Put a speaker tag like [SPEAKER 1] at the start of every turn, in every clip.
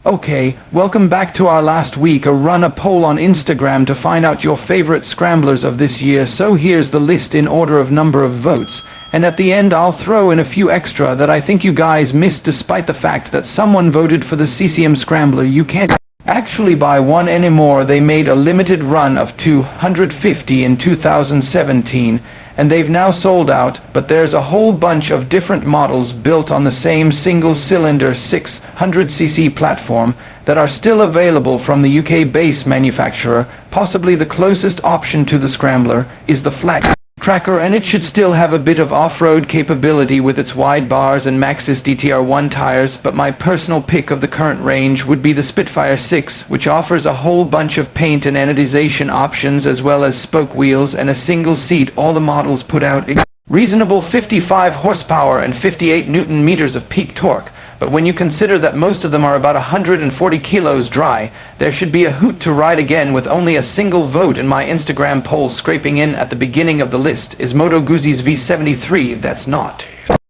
[SPEAKER 1] Okay, welcome back to our last week. I run a poll on Instagram to find out your favorite scramblers of this year, so here's the list in order of number of votes. And at the end I'll throw in a few extra that I think you guys missed, despite the fact that someone voted for the CCM Scrambler. You can't actually buy one anymore. They made a limited run of 250 in 2017. And they've now sold out, but there's a whole bunch of different models built on the same single-cylinder 600cc platform that are still available from the UK-based manufacturer. Possibly the closest option to the Scrambler is the flat Tracker, and it should still have a bit of off-road capability with its wide bars and Maxxis DTR1 tires, but my personal pick of the current range would be the Spitfire 6, which offers a whole bunch of paint and anodization options as well as spoke wheels and a single seat. All the models put out reasonable 55 horsepower and 58 newton meters of peak torque, but when you consider that most of them are about 140 kilos dry, there should be a hoot to ride again. With only a single vote in my Instagram poll, scraping in at the beginning of the list is Moto Guzzi's V73. That's not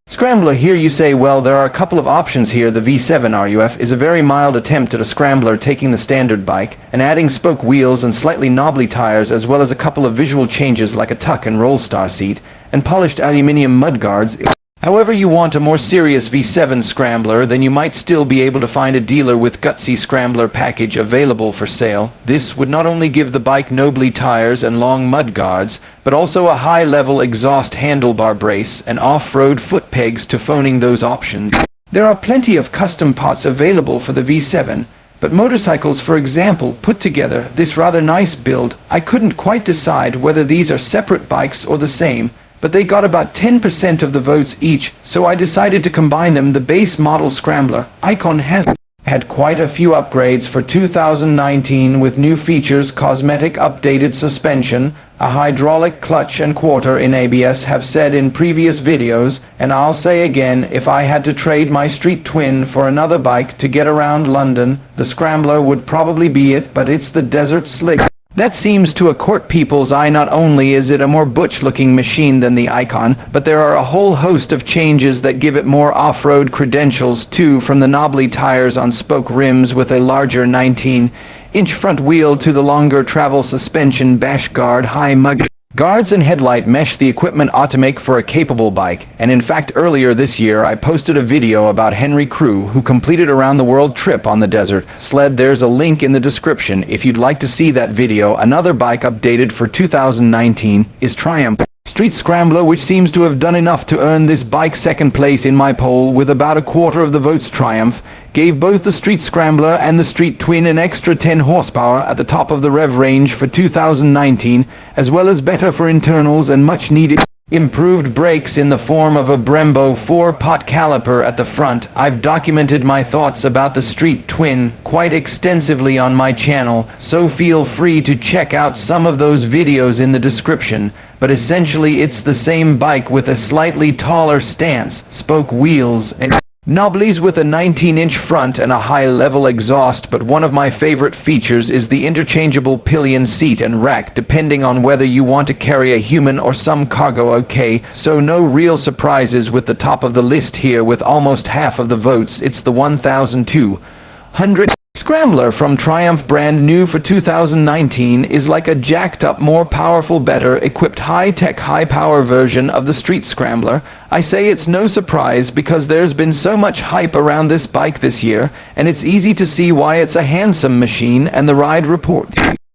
[SPEAKER 1] Scrambler. Here you say, well, there are a couple of options here. The V7 RUF is a very mild attempt at a Scrambler, taking the standard bike and adding spoke wheels and slightly knobbly tires, as well as a couple of visual changes like a tuck and roll star seat and polished aluminium mudguards. However, you want a more serious V7 Scrambler, then you might still be able to find a dealer with Gutsy Scrambler package available for sale. This would not only give the bike knobbly tires and long mudguards, but also a high-level exhaust handlebar brace and off-road foot pegs to phoning those options. There are plenty of custom pots available for the V7, but motorcycles, for example, put together this rather nice build. I couldn't quite decide whether these are separate bikes or the same, but they got about 10% of the votes each, so I decided to combine them. The base model Scrambler Icon has had quite a few upgrades for 2019 with new features: cosmetic updated suspension, a hydraulic clutch and quarter in ABS. Have said in previous videos, and I'll say again, if I had to trade my street twin for another bike to get around London, the Scrambler would probably be it, but it's the Desert Slick that seems to a court people's eye. Not only is it a more butch-looking machine than the Icon, but there are a whole host of changes that give it more off-road credentials too, from the knobbly tires on spoke rims with a larger 19-inch front wheel to the longer travel suspension, bash guard, high mud guards and headlight mesh. The equipment ought to make for a capable bike, and in fact earlier this year I posted a video about Henry Crew, who completed a round the world trip on the desert sled. There's a link in the description if you'd like to see that video. Another bike updated for 2019 is Triumph Street Scrambler, which seems to have done enough to earn this bike second place in my poll. With about a quarter of the votes, Triumph gave both the Street Scrambler and the Street Twin an extra 10 horsepower at the top of the rev range for 2019, as well as better for internals and much needed improved brakes in the form of a Brembo 4-pot caliper at the front. I've documented my thoughts about the Street Twin quite extensively on my channel, so feel free to check out some of those videos in the description. But essentially it's the same bike with a slightly taller stance, spoke wheels and knobblies with a 19-inch front and a high-level exhaust. But one of my favorite features is the interchangeable pillion seat and rack, depending on whether you want to carry a human or some cargo. Okay, so no real surprises with the top of the list here. With almost half of the votes, it's the 1200 Scrambler from Triumph. Brand new for 2019, is like a jacked up, more powerful, better equipped, high-tech, high-power version of the Street Scrambler. I say it's no surprise because there's been so much hype around this bike this year, and it's easy to see why. It's a handsome machine, and the ride reports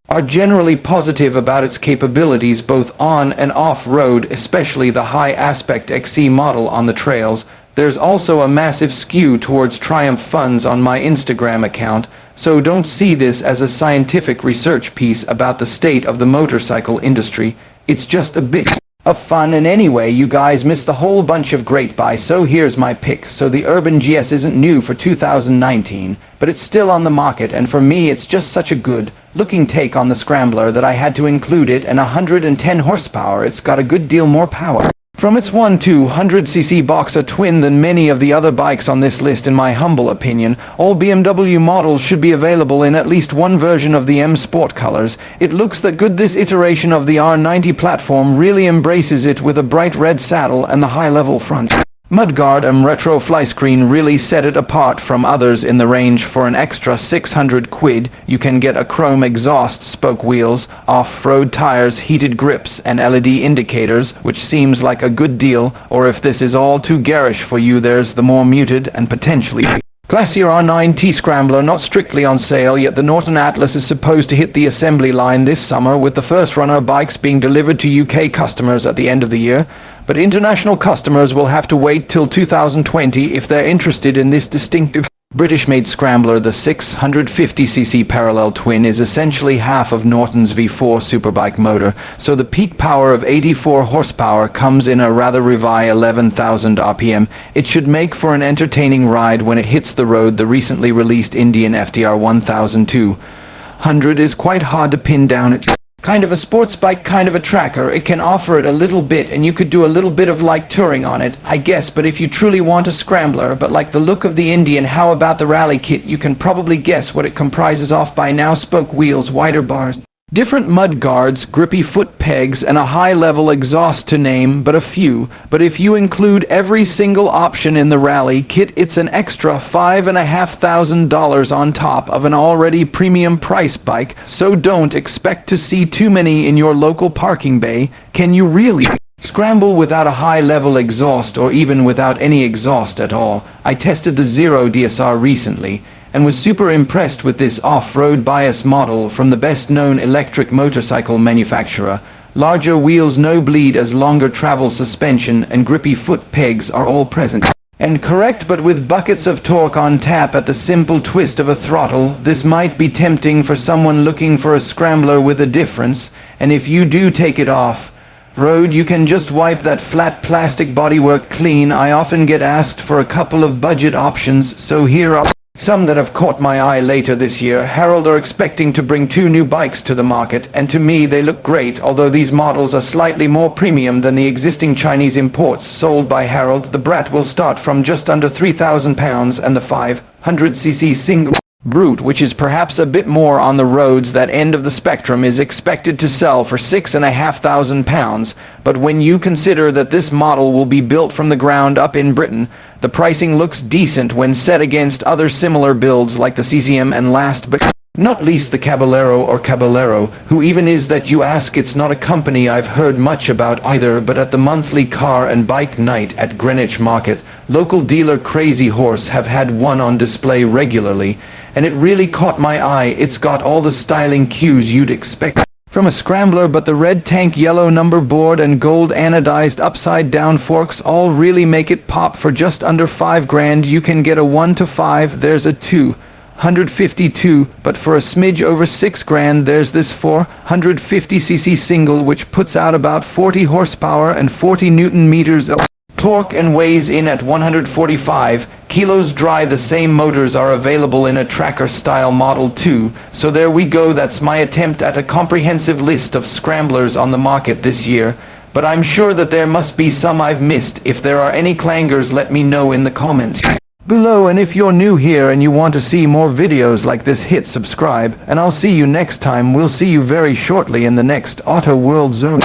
[SPEAKER 1] are generally positive about its capabilities both on and off-road, especially the high-aspect XC model on the trails. There's also a massive skew towards Triumph funds on my Instagram account, so don't see this as a scientific research piece about the state of the motorcycle industry. It's just a bit of fun. And anyway, you guys missed a whole bunch of great buys, so here's my pick. So the Urban GS isn't new for 2019, but it's still on the market, and for me it's just such a good looking take on the Scrambler that I had to include it. And 110 horsepower, it's got a good deal more power from its 200cc boxer twin than many of the other bikes on this list, in my humble opinion. All BMW models should be available in at least one version of the M Sport colors. It looks that good. This iteration of the R90 platform really embraces it with a bright red saddle and the high-level front Mudguard and retro flyscreen really set it apart from others in the range. For an extra 600 quid, you can get a chrome exhaust, spoke wheels, off-road tires, heated grips, and LED indicators, which seems like a good deal. Or if this is all too garish for you, there's the more muted and potentially Glacier R9T Scrambler, not strictly on sale, yet the Norton Atlas is supposed to hit the assembly line this summer, with the first runner bikes being delivered to UK customers at the end of the year. But international customers will have to wait till 2020 if they're interested in this distinctive British-made scrambler. The 650cc parallel twin is essentially half of Norton's V4 superbike motor, so the peak power of 84 horsepower comes in a rather revived 11,000 RPM. It should make for an entertaining ride when it hits the road. The recently released Indian FDR 1200 is quite hard to pin down. It kind of a sports bike, kind of a tracker. It can offer it a little bit, and you could do a little bit of like touring on it, I guess. But if you truly want a scrambler, but like the look of the Indian, how about the rally kit? You can probably guess what it comprises off by now. Spoke wheels, wider bars, different mud guards, grippy foot pegs, and a high-level exhaust, to name but a few. But if you include every single option in the rally kit, it's an extra $5,500 on top of an already premium price bike, so don't expect to see too many in your local parking bay. Can you really scramble without a high-level exhaust, or even without any exhaust at all? I tested the Zero DSR recently, and was super impressed with this off-road bias model from the best-known electric motorcycle manufacturer. Larger wheels, no bleed as longer travel suspension, and grippy foot pegs are all present and correct, but with buckets of torque on tap at the simple twist of a throttle. This might be tempting for someone looking for a scrambler with a difference, and if you do take it off road, you can just wipe that flat plastic bodywork clean. I often get asked for a couple of budget options, so here are some that have caught my eye. Later this year, Harold are expecting to bring 2 new bikes to the market, and to me they look great, although these models are slightly more premium than the existing Chinese imports sold by Harold. The Brat will start from just under £3,000, and the 500cc single Brute, which is perhaps a bit more on the roads that end of the spectrum, is expected to sell for £6,500. But when you consider that this model will be built from the ground up in Britain, the pricing looks decent when set against other similar builds like the CCM, and last but not least the Caballero, or Caballero. Who even is that, you ask? It's not a company I've heard much about either, but at the monthly car and bike night at Greenwich Market, local dealer Crazy Horse have had one on display regularly, and it really caught my eye. It's got all the styling cues you'd expect from a scrambler, but the red tank, yellow number board, and gold anodized upside down forks all really make it pop. For just under $5,000 you can get a 1 to 5, there's a 252, but for a smidge over $6,000 there's this 450cc single, which puts out about 40 horsepower and 40 newton meters of torque and weighs in at 145 kilos dry. The same motors are available in a tracker style model too. So there we go. That's my attempt at a comprehensive list of scramblers on the market this year, but I'm sure that there must be some I've missed. If there are any clangers, let me know in the comments below, and if you're new here and you want to see more videos like this, hit subscribe, and I'll see you next time. We'll see you very shortly in the next Auto World Zone.